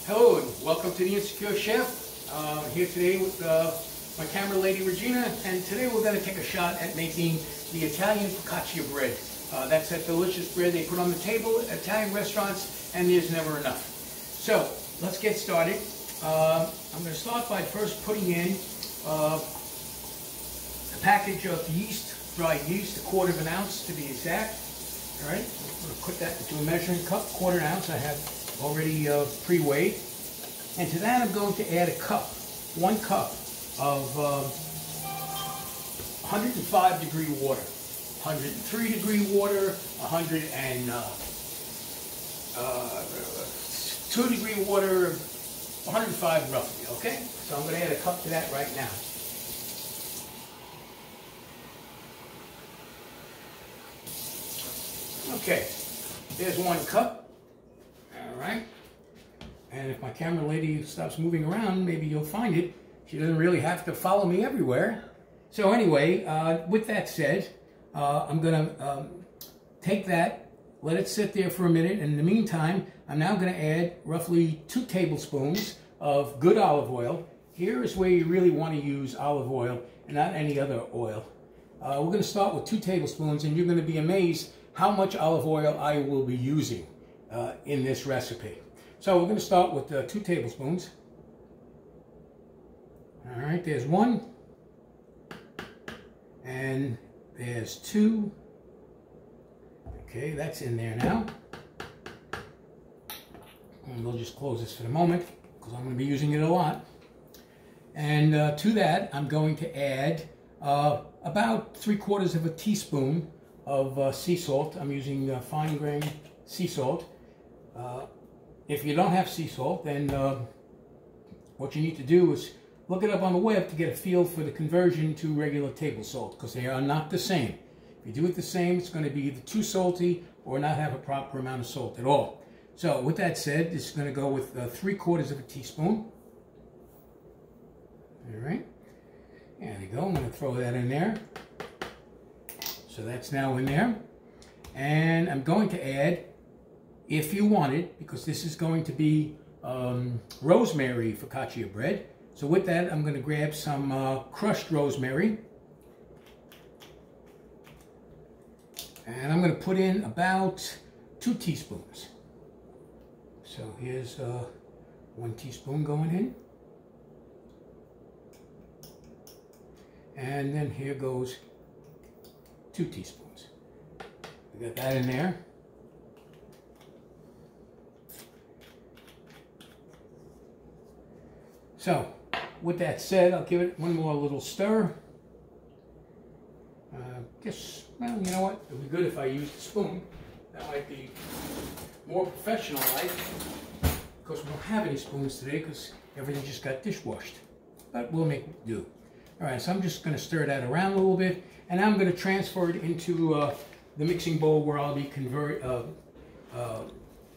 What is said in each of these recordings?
Hello and welcome to the Insecure Chef. Here today with my camera lady Regina, and today we're going to take a shot at making the Italian focaccia bread. That's that delicious bread they put on the table at Italian restaurants, and there's never enough. So let's get started. I'm going to start by first putting in a package of yeast, dried yeast, 1/4 ounce to be exact. All right, I'm going to put that into a measuring cup, 1/4 ounce. I have already pre-weighed. And to that I'm going to add a cup, 1 cup of 105 degree water, 103 degree water, 102 degree water, 105 roughly, okay? So I'm going to add a cup to that right now. Okay, there's 1 cup. All right, and if my camera lady stops moving around, maybe you'll find it. She doesn't really have to follow me everywhere. So anyway, with that said, I'm gonna take that, let it sit there for a minute, and in the meantime, I'm now gonna add roughly 2 tablespoons of good olive oil. Here is where you really want to use olive oil and not any other oil. We're gonna start with 2 tablespoons, and you're gonna be amazed how much olive oil I will be using in this recipe. So we're going to start with 2 tablespoons. All right, there's 1, and there's 2. Okay, that's in there now. And we'll just close this for the moment because I'm going to be using it a lot. And to that, I'm going to add about 3/4 teaspoon of sea salt. I'm using fine grain sea salt. If you don't have sea salt, then what you need to do is look it up on the web to get a feel for the conversion to regular table salt, because they are not the same. If you do it the same, it's going to be either too salty or not have a proper amount of salt at all. So with that said, this is going to go with 3/4 teaspoon. All right, there you go. I'm going to throw that in there. So that's now in there. And I'm going to add, if you want it, because this is going to be rosemary focaccia bread. So with that, I'm going to grab some crushed rosemary. And I'm going to put in about 2 teaspoons. So here's 1 teaspoon going in. And then here goes 2 teaspoons. We got that in there. So, with that said, I'll give it 1 more little stir. Well, you know what? It would be good if I used a spoon. That might be more professional-like, because we don't have any spoons today because everything just got dishwashed. But we'll make do. All right, so I'm just going to stir that around a little bit, and I'm going to transfer it into the mixing bowl where I'll be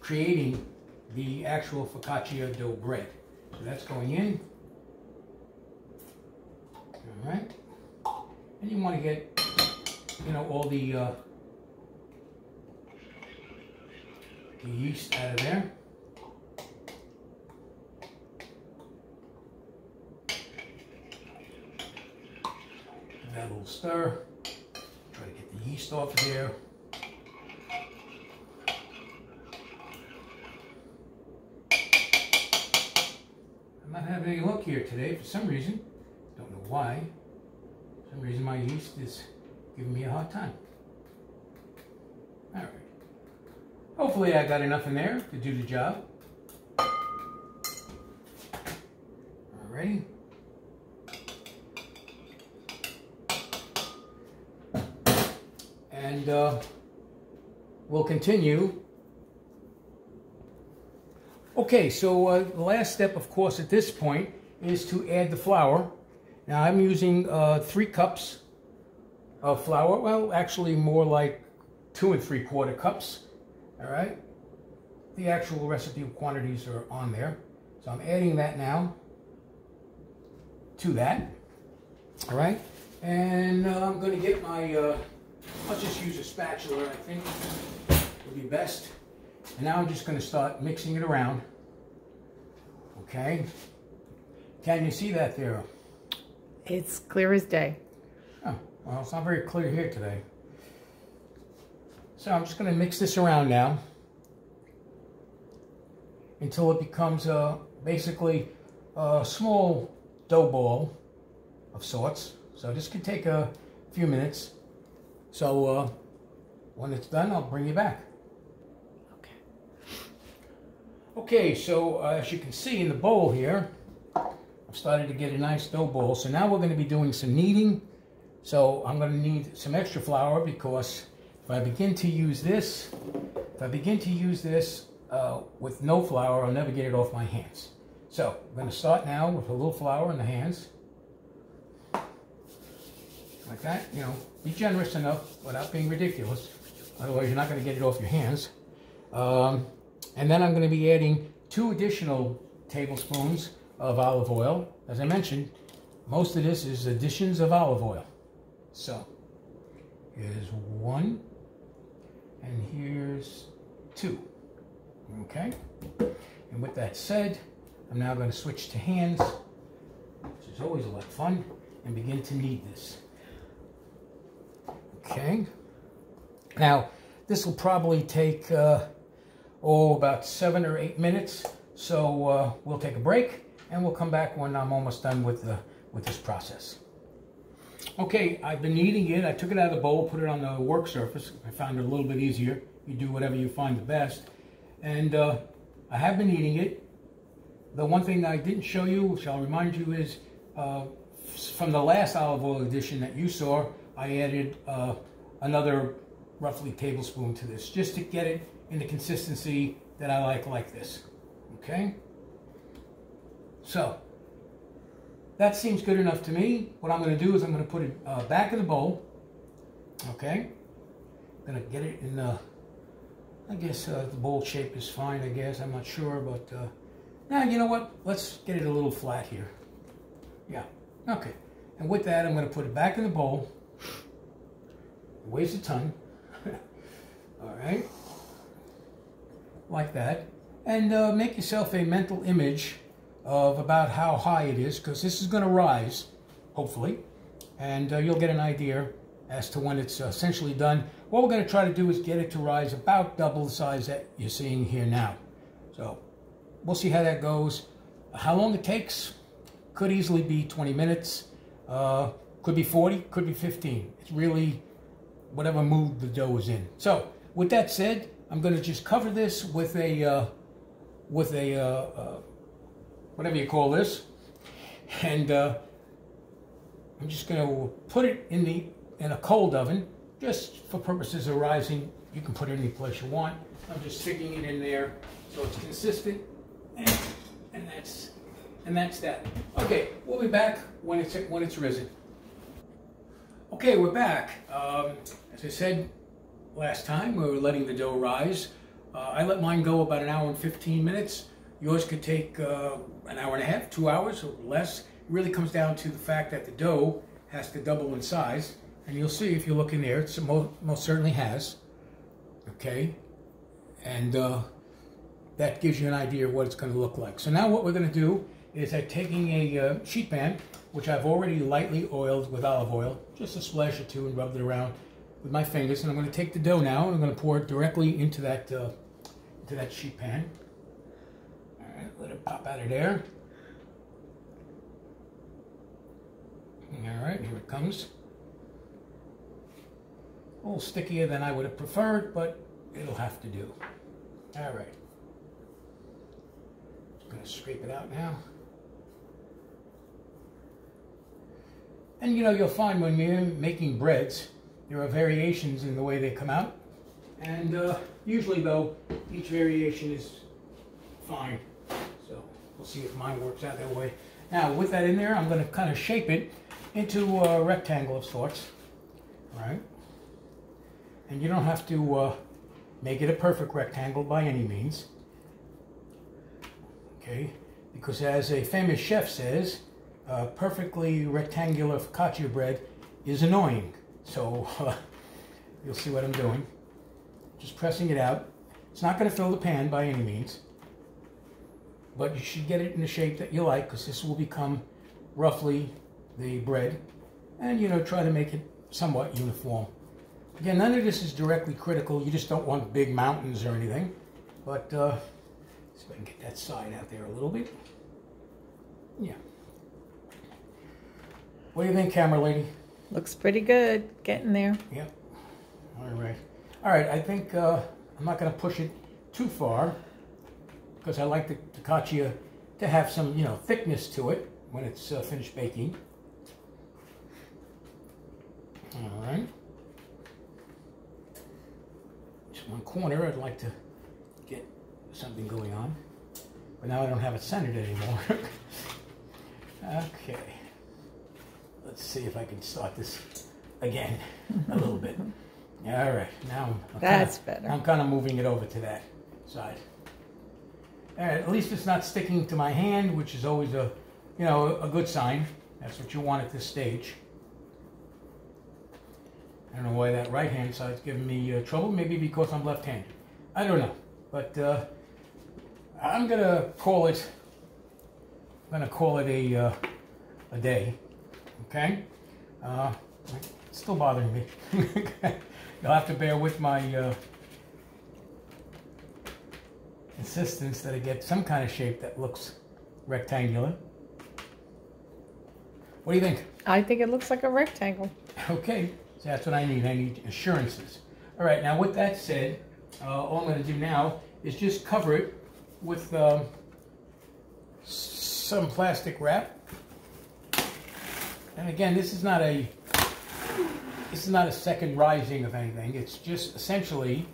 creating the actual focaccia dough bread. So that's going in. All right. And you want to get, all the yeast out of there. Give that a little stir. Try to get the yeast off there. I'm not having any luck here today for some reason. Don't know why. For some reason my yeast is giving me a hard time. Alright. Hopefully I got enough in there to do the job. Alrighty. And we'll continue. Okay, so the last step, of course, at this point is to add the flour. Now I'm using 3 cups of flour. Well, actually more like 2 3/4 cups. All right. The actual recipe quantities are on there. So I'm adding that now to that. All right. And I'm going to get my, I'll just use a spatula, I think would be best. And now I'm just going to start mixing it around. Okay. Can you see that there? It's clear as day. Oh, well, it's not very clear here today. So I'm just going to mix this around now until it becomes basically a small dough ball of sorts. So this could take a few minutes. So when it's done, I'll bring you back. Okay. Okay, so as you can see in the bowl here, I've started to get a nice dough ball. So now we're going to be doing some kneading. So I'm going to need some extra flour because if I begin to use this, with no flour, I'll never get it off my hands. So I'm going to start now with a little flour in the hands. Like that, you know, be generous enough without being ridiculous. Otherwise, you're not going to get it off your hands. And then I'm going to be adding 2 additional tablespoons of olive oil. As I mentioned, most of this is additions of olive oil. So here's 1, and here's 2. Okay? And with that said, I'm now going to switch to hands, which is always a lot of fun, and begin to knead this. Okay. Now, this will probably take, about 7 or 8 minutes. So we'll take a break, and we'll come back when I'm almost done with this process. Okay, I've been kneading it. I took it out of the bowl, put it on the work surface. I found it a little bit easier. You do whatever you find the best. And I have been kneading it. The one thing that I didn't show you, which I'll remind you, is from the last olive oil addition that you saw, I added another roughly tablespoon to this, just to get it in the consistency that I like this. Okay? So, that seems good enough to me. What I'm going to do is I'm going to put it back in the bowl. Okay? I'm going to get it in I guess the bowl shape is fine, I guess. I'm not sure, but now, you know what? Let's get it a little flat here. Yeah. Okay. And with that, I'm going to put it back in the bowl. It weighs a ton. All right. Like that. And make yourself a mental image of about how high it is, because this is going to rise, hopefully. And you'll get an idea as to when it's essentially done. What we're going to try to do is get it to rise about double the size that you're seeing here now. So we'll see how that goes. How long it takes could easily be 20 minutes. Could be 40, could be 15. It's really whatever mood the dough is in. So with that said, I'm going to just cover this with a whatever you call this, and I'm just going to put it in a cold oven, just for purposes of rising. You can put it any place you want. I'm just sticking it in there so it's consistent, and that's that. Okay, we'll be back when it's risen. Okay, we're back. As I said last time, we were letting the dough rise. I let mine go about 1 hour and 15 minutes. Yours could take 1 hour and a half, 2 hours, or less. It really comes down to the fact that the dough has to double in size. And you'll see if you look in there, it most certainly has. Okay? And that gives you an idea of what it's going to look like. So now what we're going to do is I'm taking a sheet pan, which I've already lightly oiled with olive oil, just a splash or two, and rubbed it around with my fingers. And I'm going to take the dough now, and I'm going to pour it directly into that sheet pan. All right, let it pop out of there. All right, here it comes. A little stickier than I would have preferred, but it'll have to do. All right. Just going to scrape it out now. And you know, you'll find when you're making breads, there are variations in the way they come out. And usually, though, each variation is fine. So we'll see if mine works out that way. Now, with that in there, I'm going to kind of shape it into a rectangle of sorts. All right. And you don't have to make it a perfect rectangle by any means. Okay, because as a famous chef says, perfectly rectangular focaccia bread is annoying. So you'll see what I'm doing. Just pressing it out. It's not going to fill the pan by any means. but you should get it in the shape that you like, because this will become roughly the bread. And, you know, try to make it somewhat uniform. Again, none of this is directly critical. You just don't want big mountains or anything. But, see if I can get that side out there a little bit. Yeah. What do you think, camera lady? Looks pretty good. Getting there. Yep. All right. All right, I think I'm not going to push it too far, because I like the focaccia to have some, you know, thickness to it when it's finished baking. All right. Just one corner, I'd like to get something going on, but now I don't have it centered anymore. Okay. Let's see if I can start this again a little bit. All right, now That's better. I'm kind of moving it over to that side. All right, at least it's not sticking to my hand, which is always a, you know, a good sign. That's what you want at this stage. I don't know why that right-hand side's giving me trouble. Maybe because I'm left-handed. I don't know, but I'm gonna call it. I'm gonna call it a day. Okay. It's still bothering me. You'll have to bear with my insistence that I get some kind of shape that looks rectangular. What do you think? I think it looks like a rectangle. Okay, so that's what I need. I need assurances. All right, now with that said, all I'm going to do now is just cover it with some plastic wrap. And again, this is not a second rising of anything. It's just essentially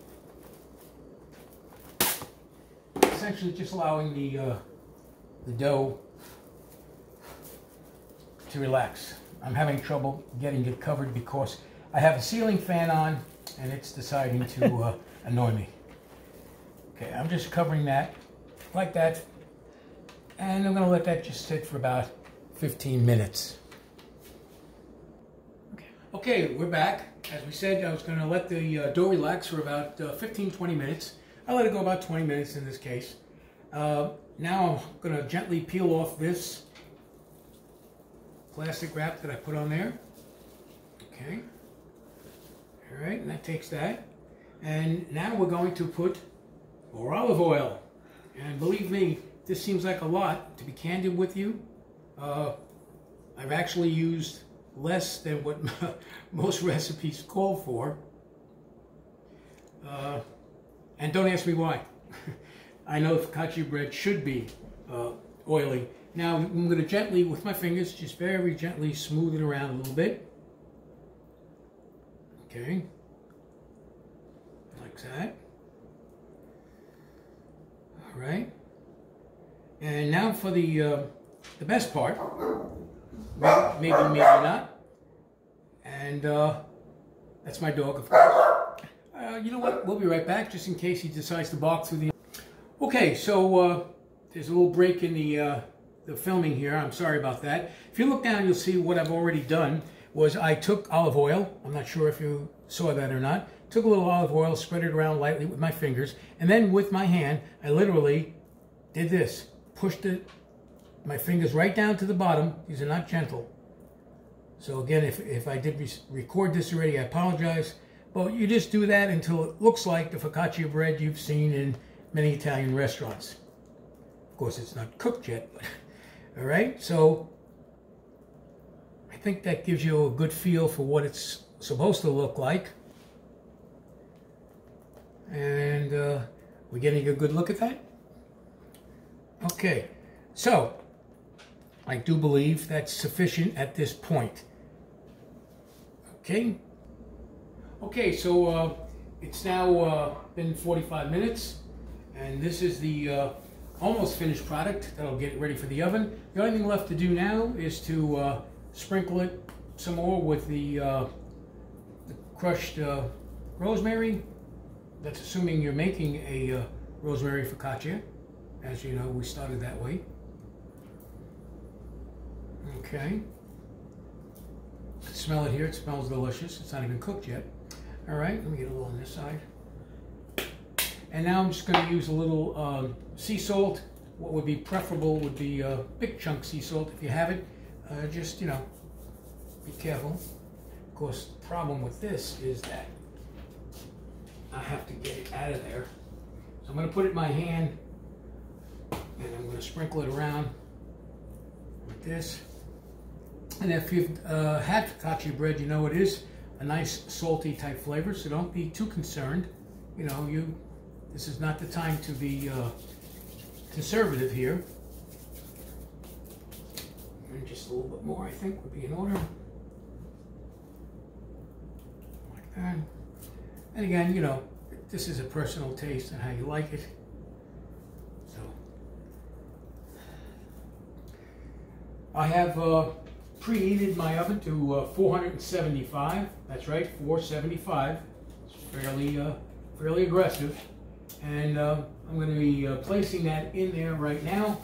just allowing the dough to relax. I'm having trouble getting it covered because I have a ceiling fan on and it's deciding to annoy me. Okay, I'm just covering that like that, and I'm going to let that just sit for about 15 minutes. Okay, we're back. As we said, I was going to let the dough relax for about 15-20 minutes. I let it go about 20 minutes in this case. Now I'm going to gently peel off this plastic wrap that I put on there. Okay. All right, and that takes that. And now we're going to put more olive oil. And believe me, this seems like a lot. To be candid with you, I've actually used less than what most recipes call for. And don't ask me why. I know focaccia bread should be oily. Now I'm going to gently, with my fingers, just very gently smooth it around a little bit. Okay. Like that. All right. And now for the best part. Maybe not. And that's my dog, of course. You know what? We'll be right back, just in case he decides to bark through the... Okay, so there's a little break in the filming here. I'm sorry about that. If you look down, you'll see what I've already done was I took olive oil. I'm not sure if you saw that or not. Took a little olive oil, spread it around lightly with my fingers, and then with my hand, I literally did this. Pushed my fingers right down to the bottom. These are not gentle. So again, if I did record this already, I apologize. But you just do that until it looks like the focaccia bread you've seen in many Italian restaurants. Of course, it's not cooked yet, but all right. So I think that gives you a good feel for what it's supposed to look like. And we're getting a good look at that. Okay, so I do believe that's sufficient at this point. Okay. Okay, so it's now been 45 minutes, and this is the almost finished product that'll get ready for the oven. The only thing left to do now is to sprinkle it some more with the crushed rosemary. That's assuming you're making a rosemary focaccia. As you know, we started that way. Okay. Smell it here. It smells delicious. It's not even cooked yet. All right, let me get a little on this side. And now I'm just going to use a little sea salt what would be preferable would be big chunk sea salt. If you have it, just, you know, be careful. Of course, the problem with this is that I have to get it out of there. So I'm going to put it in my hand, and I'm going to sprinkle it around like this. And if you've had focaccia bread, you know it is a nice salty type flavor, so don't be too concerned. You know, this is not the time to be conservative here. And just a little bit more, I think, would be in order. Like that. And again, you know, this is a personal taste and how you like it. So, I have preheated my oven to 475. That's right, 475. It's fairly aggressive. And I'm going to be placing that in there right now.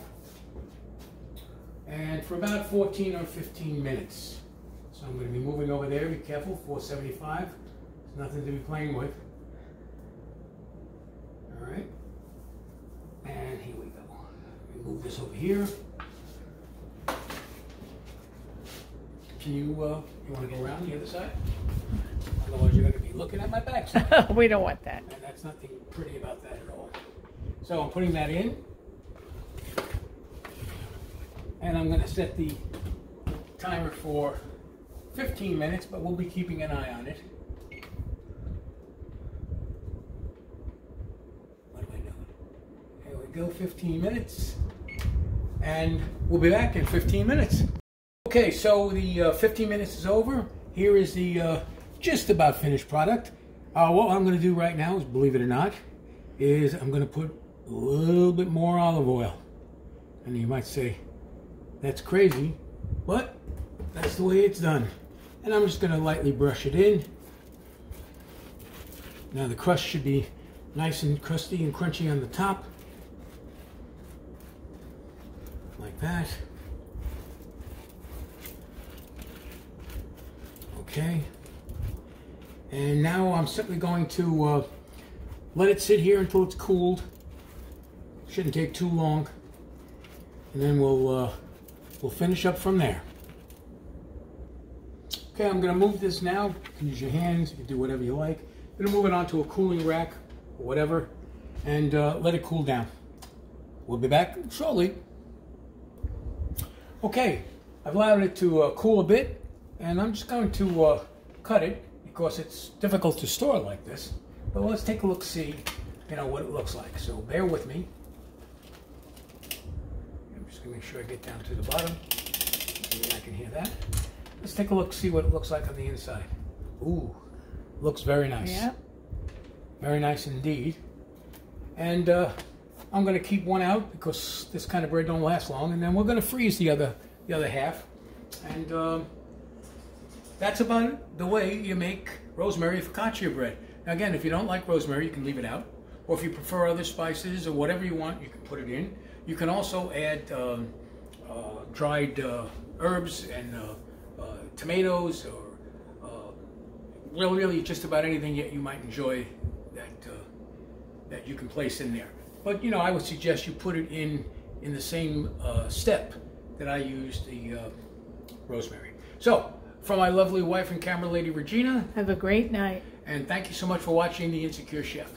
And for about 14 or 15 minutes. So I'm going to be moving over there. Be careful, 475. There's nothing to be playing with. All right. And here we go. Let me move this over here. Can you want to go around the other side? Otherwise you're going to be looking at my backside. We don't want that. And that's nothing pretty about that at all. So I'm putting that in. And I'm going to set the timer for 15 minutes, but we'll be keeping an eye on it. What am I doing? Here we go, 15 minutes. And we'll be back in 15 minutes. Okay, so the 15 minutes is over. Here is the just about finished product. What I'm going to do right now is, believe it or not, is I'm going to put a little bit more olive oil. And you might say, that's crazy, but that's the way it's done. And I'm just going to lightly brush it in. Now the crust should be nice and crusty and crunchy on the top. Like that. Okay. And now I'm simply going to let it sit here until it's cooled. Shouldn't take too long. And then we'll finish up from there. Okay, I'm going to move this now. You can use your hands, you can do whatever you like. I'm going to move it onto a cooling rack or whatever and let it cool down. We'll be back shortly. Okay, I've allowed it to cool a bit, and I'm just going to cut it because it's difficult to store like this. But let's take a look, see, you know, what it looks like. So bear with me. I'm just going to make sure I get down to the bottom. Maybe I can hear that. Let's take a look, see what it looks like on the inside. Ooh, looks very nice. Yeah. Very nice indeed. And I'm going to keep one out because this kind of bread don't last long, and then we're going to freeze the other half. And that's about the way you make rosemary focaccia bread. Now again, if you don't like rosemary, you can leave it out. Or if you prefer other spices or whatever you want, you can put it in. You can also add dried herbs and tomatoes, or really just about anything that you might enjoy that you can place in there. But you know, I would suggest you put it in the same step that I used the rosemary. So, from my lovely wife and camera lady Regina. Have a great night. And thank you so much for watching The Insecure Chef.